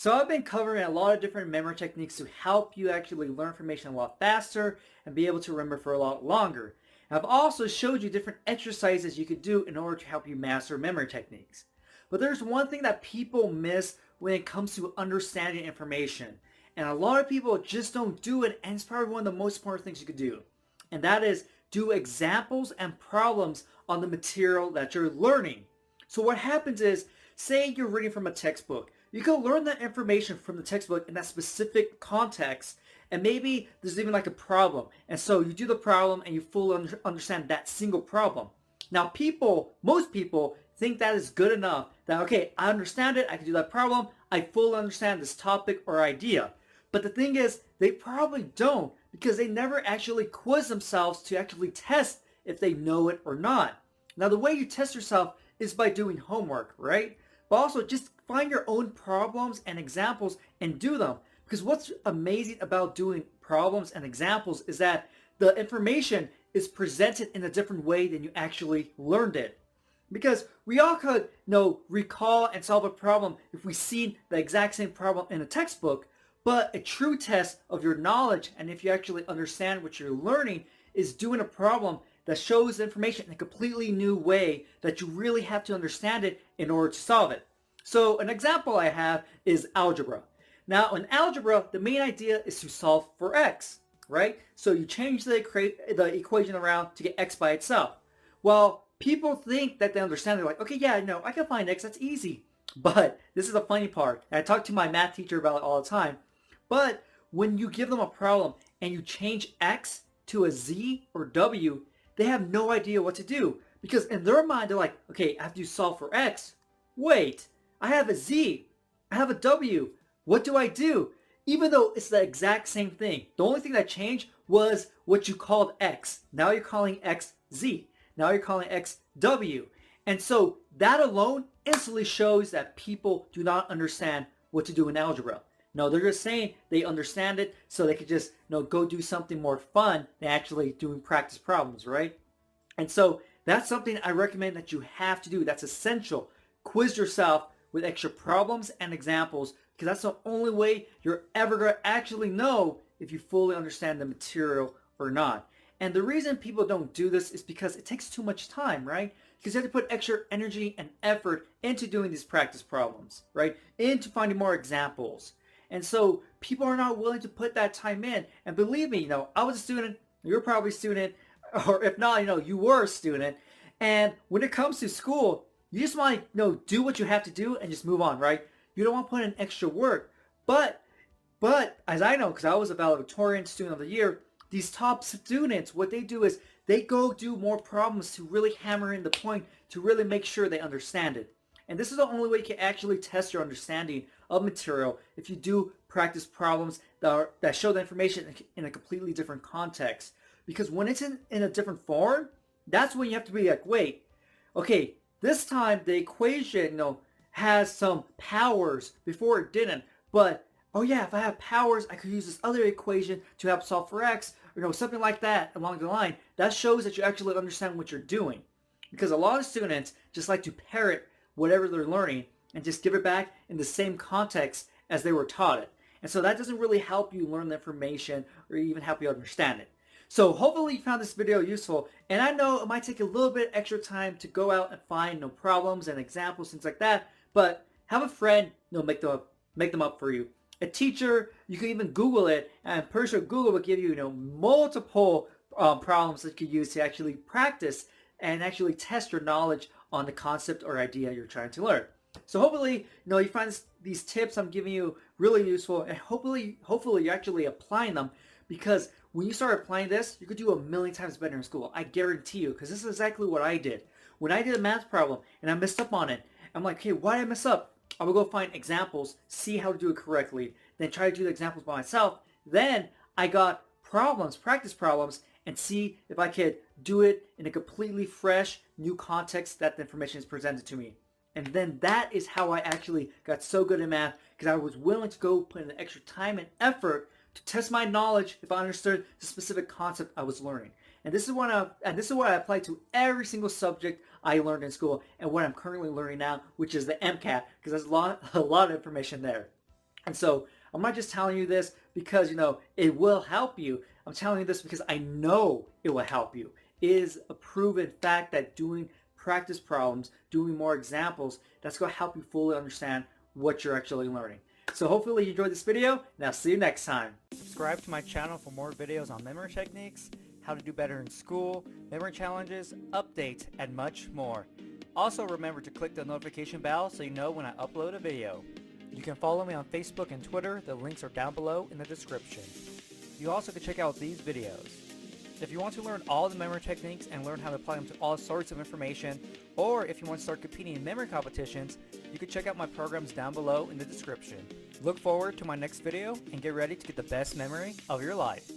So I've been covering a lot of different memory techniques to help you actually learn information a lot faster and be able to remember for a lot longer. I've also showed you different exercises you could do in order to help you master memory techniques. But there's one thing that people miss when it comes to understanding information. And a lot of people just don't do it, and it's probably one of the most important things you could do. And that is do examples and problems on the material that you're learning. So what happens is, say you're reading from a textbook. You can learn that information from the textbook in that specific context, and maybe there's even like a problem. And so you do the problem and you fully understand that single problem. Now most people think that is good enough, that okay, I understand it, I can do that problem, I fully understand this topic or idea. But the thing is, they probably don't, because they never actually quiz themselves to actually test if they know it or not. Now the way you test yourself is by doing homework, right? But also just find your own problems and examples and do them. Because what's amazing about doing problems and examples is that the information is presented in a different way than you actually learned it. Because we all could, recall and solve a problem if we seen the exact same problem in a textbook, but a true test of your knowledge and if you actually understand what you're learning is doing a problem that shows the information in a completely new way that you really have to understand it in order to solve it. So an example I have is algebra. Now in algebra, the main idea is to solve for x, right? So you change the equation around to get x by itself. Well, people think that they understand. They're like, okay, yeah, no, I can find x, that's easy. But this is the funny part. And I talk to my math teacher about it all the time. But when you give them a problem and you change x to a z or w, they have no idea what to do. Because in their mind, they're like, okay, I have to solve for x. Wait, I have a z. I have a w. What do I do? Even though it's the exact same thing. The only thing that changed was what you called x. Now you're calling x z. Now you're calling x w. And so that alone instantly shows that people do not understand what to do in algebra. No, they're just saying they understand it so they could just go do something more fun than actually doing practice problems, right? And so that's something I recommend that you have to do. That's essential. Quiz yourself with extra problems and examples, because that's the only way you're ever going to actually know if you fully understand the material or not. And the reason people don't do this is because it takes too much time, right? Because you have to put extra energy and effort into doing these practice problems, right? Into finding more examples. And so people are not willing to put that time in. And believe me, I was a student, you're probably a student, or if not, you were a student. And when it comes to school, you just want to, do what you have to do and just move on, right? You don't want to put in extra work. But as I know, because I was a valedictorian student of the year, these top students, what they do is they go do more problems to really hammer in the point, to really make sure they understand it. And this is the only way you can actually test your understanding of material, if you do practice problems that show the information in a completely different context. Because when it's in a different form, that's when you have to be like, wait, okay, this time the equation, has some powers before it didn't. But, oh yeah, if I have powers, I could use this other equation to help solve for x, or something like that along the line. That shows that you actually understand what you're doing. Because a lot of students just like to parrot whatever they're learning and just give it back in the same context as they were taught it. And so that doesn't really help you learn the information or even help you understand it. So hopefully you found this video useful, and I know it might take a little bit extra time to go out and find problems and examples, things like that, but have a friend make them up for you. A teacher, you can even Google it, and I'm pretty sure Google will give you multiple problems that you could use to actually practice and actually test your knowledge on the concept or idea you're trying to learn. So hopefully, you find these tips I'm giving you really useful, and hopefully you're actually applying them, because when you start applying this, you could do a million times better in school. I guarantee you, because this is exactly what I did. When I did a math problem and I messed up on it, I'm like, hey, why did I mess up? I will go find examples, see how to do it correctly, then try to do the examples by myself. Then I got problems, practice problems, and see if I could do it in a completely fresh, new context that the information is presented to me. And then that is how I actually got so good at math, because I was willing to go put in the extra time and effort to test my knowledge if I understood the specific concept I was learning. And this is what I apply to every single subject I learned in school, and what I'm currently learning now, which is the MCAT, because there's a lot of information there. And so I'm not just telling you this because, it will help you. I'm telling you this because I know it will help you. It is a proven fact that doing practice problems, doing more examples, that's going to help you fully understand what you're actually learning. So hopefully you enjoyed this video, and I'll see you next time. Subscribe to my channel for more videos on memory techniques, how to do better in school, memory challenges, updates, and much more. Also remember to click the notification bell so you know when I upload a video. You can follow me on Facebook and Twitter. The links are down below in the description. You also can check out these videos. If you want to learn all the memory techniques and learn how to apply them to all sorts of information, or if you want to start competing in memory competitions, you can check out my programs down below in the description. Look forward to my next video and get ready to get the best memory of your life.